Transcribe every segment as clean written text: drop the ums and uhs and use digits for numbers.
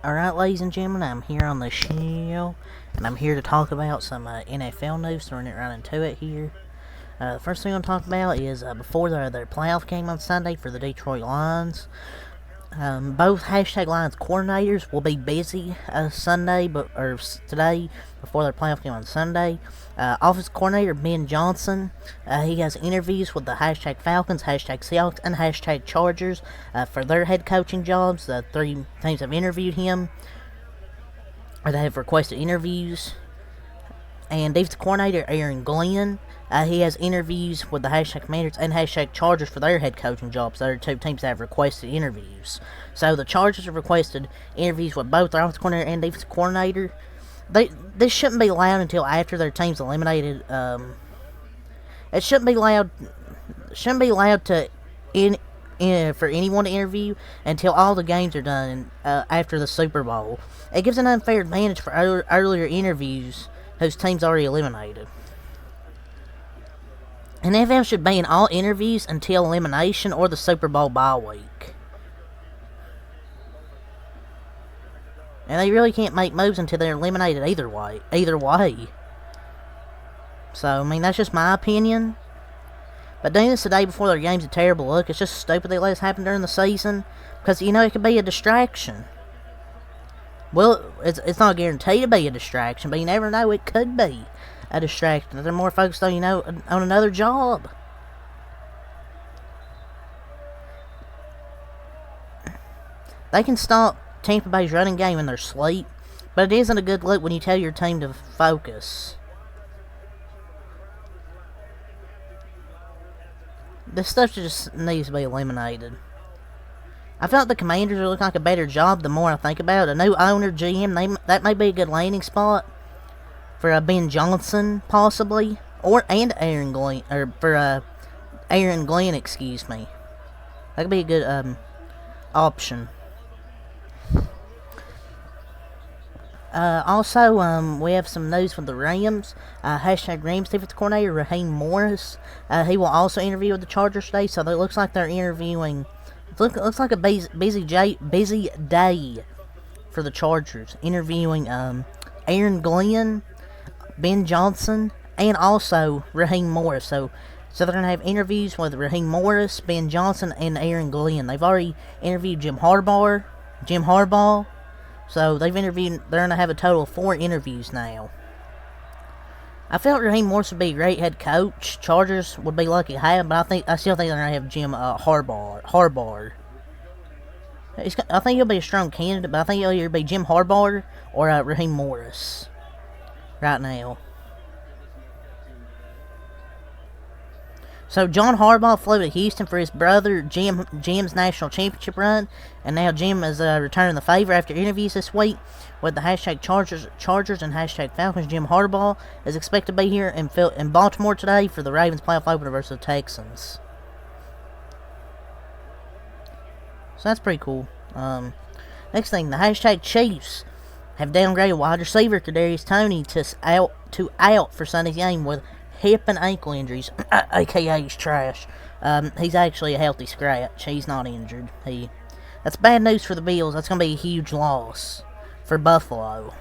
Alright, ladies and gentlemen, I'm here on the show, and I'm here to talk about some NFL news, throwing it right into it here. The first thing I'm going to talk about is before their playoff game on Sunday for the Detroit Lions. Both hashtag Lions coordinators will be busy Sunday, today before their playoff game on Sunday. Office coordinator Ben Johnson, he has interviews with the hashtag Falcons, hashtag Seahawks, and hashtag Chargers for their head coaching jobs. The three teams have interviewed him, or they have requested interviews. And defensive coordinator Aaron Glenn, he has interviews with the hashtag Commanders and hashtag Chargers for their head coaching jobs. There are two teams that have requested interviews. So the Chargers have requested interviews with both their offensive coordinator and defensive coordinator. This shouldn't be allowed until after their team's eliminated. It shouldn't be allowed to for anyone to interview until all the games are done after the Super Bowl. It gives an unfair advantage for earlier interviews whose team's already eliminated. And NFL should ban all interviews until elimination or the Super Bowl bye week. And they really can't make moves until they're eliminated either way. So, I mean, that's just my opinion. But doing this the day before their game's a terrible look. It's just stupid they let this happen during the season. Because, it could be a distraction. Well, it's not guaranteed to be a distraction, but you never know, it could be a distraction. They're more focused on, on another job. They can stop Tampa Bay's running game in their sleep, but it isn't a good look when you tell your team to focus. This stuff just needs to be eliminated. I felt the Commanders are looking like a better job the more I think about it. A new owner, GM, that may be a good landing spot for Ben Johnson, possibly, and Aaron Glenn, or for Aaron Glenn, excuse me. That could be a good option. Also, we have some news from the Rams. Hashtag Rams defensive coordinator Raheem Morris. He will also interview with the Chargers today, so it looks like they're interviewing. Looks like a busy day for the Chargers. Interviewing Aaron Glenn, Ben Johnson, and also Raheem Morris. So they're going to have interviews with Raheem Morris, Ben Johnson, and Aaron Glenn. They've already interviewed Jim Harbaugh. So they're going to have a total of 4 interviews now. I felt Raheem Morris would be a great head coach. Chargers would be lucky to have him, but I still think they're going to have Jim Harbaugh. I think he'll be a strong candidate, but I think he'll either be Jim Harbaugh or Raheem Morris right now. So John Harbaugh flew to Houston for his brother Jim's national championship run, and now Jim is returning the favor after interviews this week with the hashtag Chargers and hashtag Falcons. Jim Harbaugh is expected to be here in Baltimore today for the Ravens playoff opener versus the Texans. So that's pretty cool. Next thing, the hashtag Chiefs have downgraded wide receiver Kadarius Toney to out for Sunday's game with hip and ankle injuries, aka he's trash. He's actually a healthy scratch. He's not injured. That's bad news for the Bills. That's going to be a huge loss for Buffalo.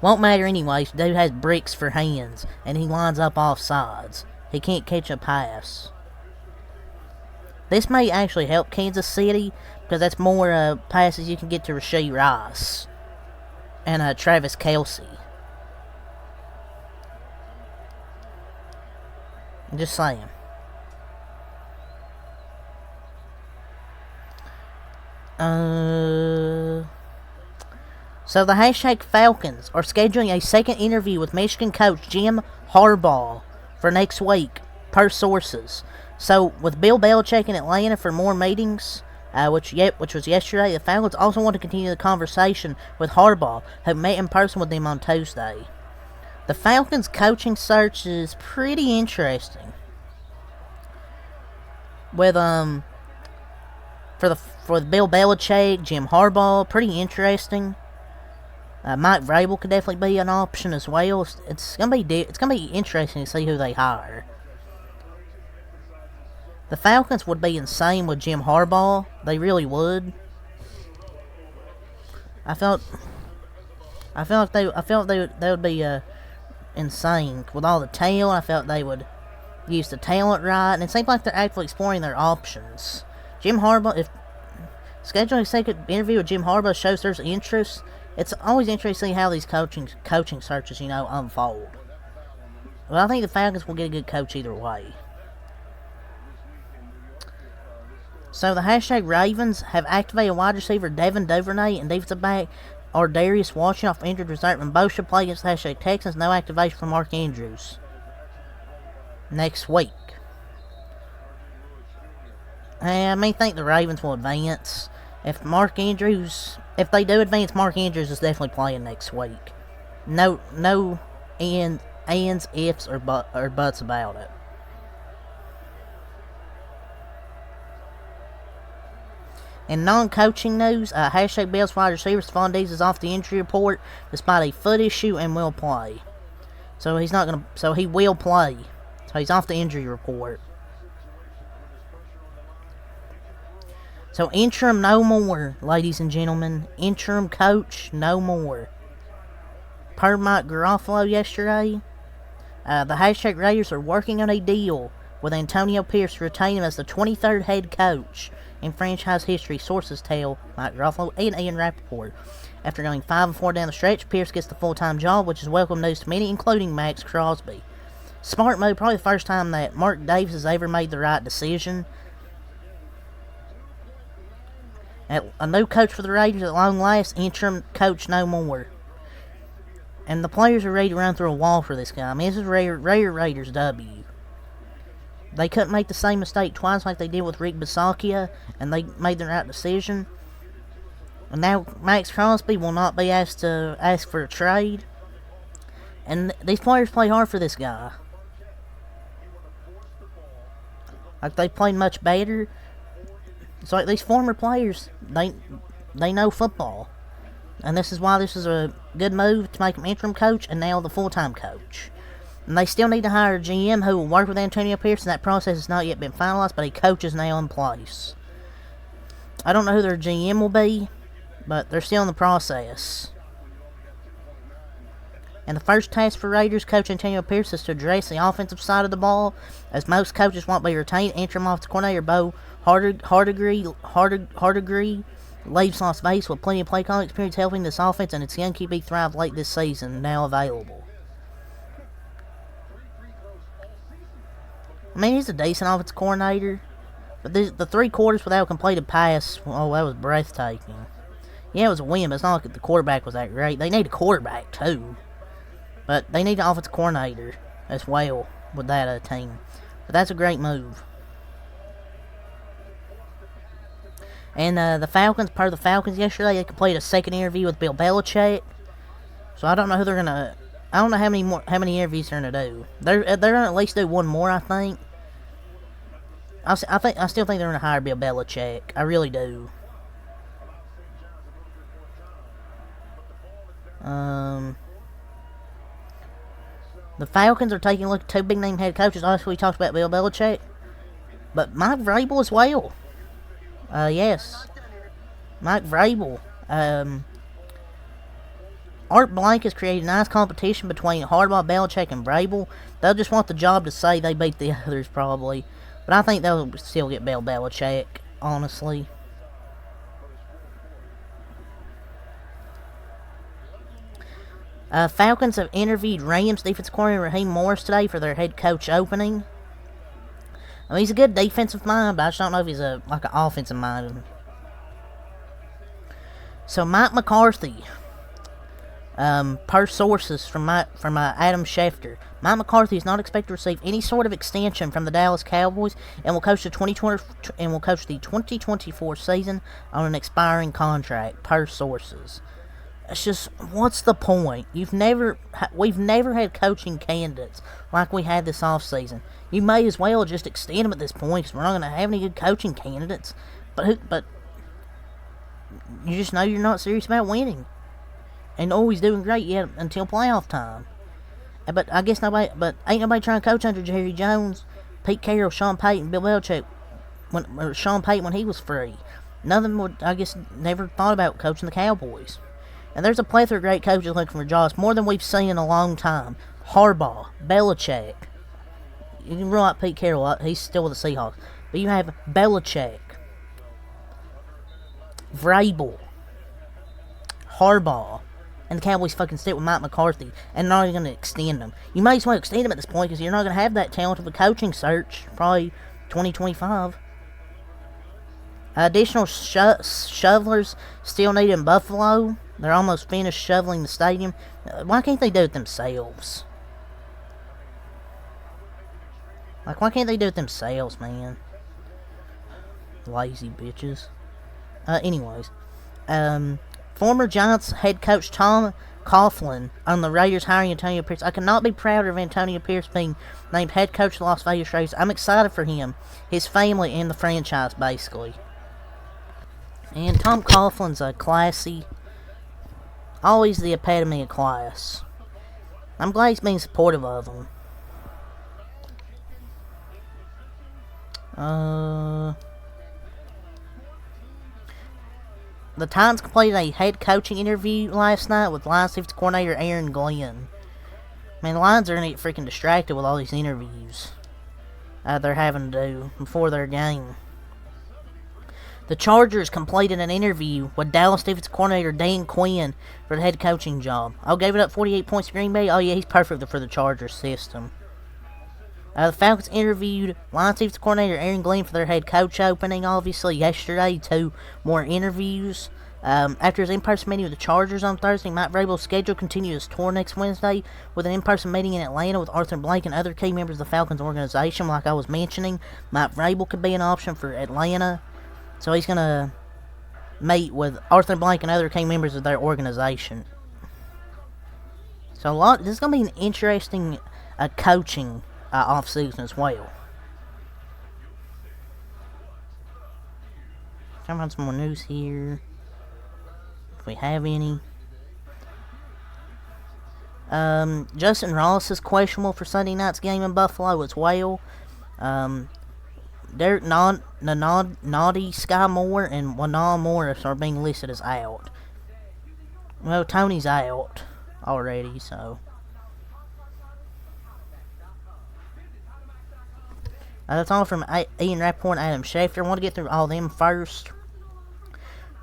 Won't matter anyways. Dude has bricks for hands, and he lines up off sides. He can't catch a pass. This may actually help Kansas City, because that's more passes you can get to Rashee Rice and Travis Kelce. I'm just saying. So the hashtag Falcons are scheduling a second interview with Michigan coach Jim Harbaugh for next week, per sources. So with Bill Belichick in Atlanta for more meetings, which was yesterday, the Falcons also want to continue the conversation with Harbaugh, who met in person with them on Tuesday. The Falcons' coaching search is pretty interesting. With for the Bill Belichick, Jim Harbaugh, pretty interesting. Mike Vrabel could definitely be an option as well. It's gonna be interesting to see who they hire. The Falcons would be insane with Jim Harbaugh. They really would. I felt they would be in sync with all the talent. I felt they would use the talent right, and it seems like they're actually exploring their options. Jim Harbaugh, if scheduling a second interview with Jim Harbaugh shows there's interest, it's always interesting to see how these coaching searches, unfold. But I think the Falcons will get a good coach either way. So the hashtag Ravens have activated wide receiver Devin Duvernay and defensive back Darius Washington off injured reserve, and both should play against the hashtag Texans. No activation for Mark Andrews next week. I think the Ravens will advance. If they do advance, Mark Andrews is definitely playing next week. No ands, ifs, or buts about it. In non-coaching news, hashtag Bills wide receiver Stephon Diggs is off the injury report despite a foot issue and will play. So he will play. So he's off the injury report. So interim no more, ladies and gentlemen. Interim coach no more. Per Mike Garofalo yesterday, the hashtag Raiders are working on a deal with Antonio Pierce to retain him as the 23rd head coach in franchise history, sources tell Mike Garofalo and Ian Rappaport. After going 5-4 down the stretch, Pierce gets the full-time job, which is welcome news to many, including Max Crosby. Smart move, probably the first time that Mark Davis has ever made the right decision. A new coach for the Raiders at long last, interim coach no more. And the players are ready to run through a wall for this guy. I mean, this is rare Raiders W. They couldn't make the same mistake twice like they did with Rick Bisaccia, and they made the right decision. And now Max Crosby will not be asked to ask for a trade. And these players play hard for this guy. Like, they played much better. It's like these former players, they know football. And this is why this is a good move to make him interim coach and now the full-time coach. And they still need to hire a GM who will work with Antonio Pierce, and that process has not yet been finalized, but a coach is now in place. I don't know who their GM will be, but they're still in the process. And the first task for Raiders coach Antonio Pierce is to address the offensive side of the ball, as most coaches won't be retained. Interim offensive coordinator Bo Hardegree leaves Las Vegas with plenty of play calling experience, helping this offense and its young QB thrive late this season, now available. I mean, he's a decent offensive coordinator, but the 3 quarters without a completed pass, that was breathtaking. Yeah, it was a win, but it's not like the quarterback was that great. They need a quarterback, too. But they need an offensive coordinator as well with that team. But that's a great move. And the Falcons yesterday, they completed a second interview with Bill Belichick. So I don't know who they're gonna. I don't know how many interviews they're gonna do. They're gonna at least do one more, I think. I still think they're gonna hire Bill Belichick. I really do. The Falcons are taking a look at 2 big-name head coaches. Obviously, we talked about Bill Belichick. But Mike Vrabel as well. Yes. Mike Vrabel. Art Blank has created a nice competition between Harbaugh, Belichick, and Vrabel. They'll just want the job to say they beat the others, probably. But I think they'll still get Bill Belichick, honestly. Falcons have interviewed Rams defensive coordinator Raheem Morris today for their head coach opening. I mean, he's a good defensive mind, but I just don't know if he's an offensive mind. So Mike McCarthy, per sources from Adam Schefter, Mike McCarthy is not expected to receive any sort of extension from the Dallas Cowboys and will coach the 2024 season on an expiring contract. Per sources. It's just, what's the point? We've never had coaching candidates like we had this offseason. You may as well just extend them at this point because we're not going to have any good coaching candidates. But you just know you're not serious about winning. And always doing great yet until playoff time. But ain't nobody trying to coach under Jerry Jones, Pete Carroll, Sean Payton, Bill Belichick, Sean Payton when he was free. None of them would, I guess, never thought about coaching the Cowboys. And there's a plethora of great coaches looking for jobs, more than we've seen in a long time. Harbaugh, Belichick. You can rule out Pete Carroll, he's still with the Seahawks. But you have Belichick, Vrabel, Harbaugh, and the Cowboys fucking stick with Mike McCarthy and not even going to extend them. You might as well extend them at this point because you're not going to have that talent of a coaching search probably 2025. Additional shovelers still needed in Buffalo. They're almost finished shoveling the stadium. Why can't they do it themselves? Like, why can't they do it themselves, man? Lazy bitches. Anyways. Former Giants head coach Tom Coughlin on the Raiders hiring Antonio Pierce. I cannot be prouder of Antonio Pierce being named head coach of the Las Vegas Raiders. I'm excited for him, his family, and the franchise, basically. And Tom Coughlin's a classy, always the epitome of class. I'm glad he's being supportive of him. The Titans completed a head coaching interview last night with Lions defensive coordinator Aaron Glenn. Man, the Lions are going to get freaking distracted with all these interviews they're having to do before their game. The Chargers completed an interview with Dallas defensive coordinator Dan Quinn for the head coaching job. Gave it up 48 points to Green Bay. Oh yeah, he's perfect for the Chargers system. The Falcons interviewed Lions defensive coordinator Aaron Glenn for their head coach opening, obviously, yesterday. 2 more interviews. After his in-person meeting with the Chargers on Thursday, Mike Vrabel's schedule continued his tour next Wednesday with an in-person meeting in Atlanta with Arthur Blank and other key members of the Falcons organization. Like I was mentioning, Mike Vrabel could be an option for Atlanta. So he's going to meet with Arthur Blank and other key members of their organization. So this is going to be an interesting coaching off-season as well. Trying to find some more news here, if we have any. Justin Ross is questionable for Sunday night's game in Buffalo as well. Derek Naughty, Sky Moore, and Wanal Morris are being listed as out. Well, Tony's out already, so. That's all from Ian Rappaport and Adam Schefter. I want to get through all of them first.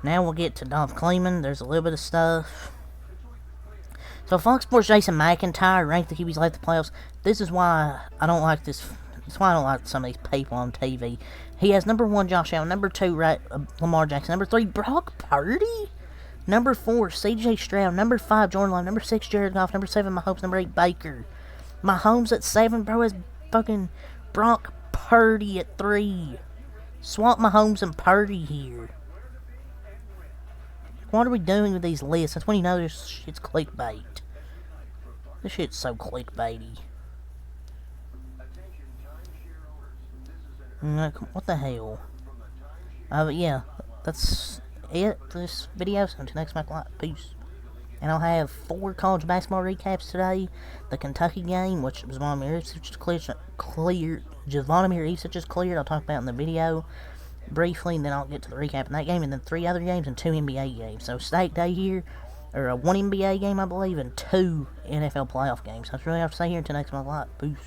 Now we'll get to Dolph Kleeman. There's a little bit of stuff. So Fox Sports' Jason McIntyre ranked the QBs late the playoffs. This is why I don't like this. That's why I don't like some of these people on TV. He has number 1 Josh Allen, number 2 Lamar Jackson, number 3 Brock Purdy, number 4 C.J. Stroud, number 5 Jordan Love, number 6 Jared Goff, number 7 Mahomes, number 8 Baker. Mahomes at 7, bro, is fucking Brock Purdy at 3. Swap Mahomes and Purdy here. What are we doing with these lists? That's when you know this shit's clickbait. This shit's so clickbaity. What the hell? But yeah, that's it for this video. So until next time, peace. And I'll have 4 college basketball recaps today. The Kentucky game, which was Zvonimir Ivicic is cleared. I'll talk about in the video briefly, and then I'll get to the recap in that game, and then 3 other games and 2 NBA games. So State Day here, or 1 NBA game, I believe, and 2 NFL playoff games. That's really all I have to say here. Until next time, peace.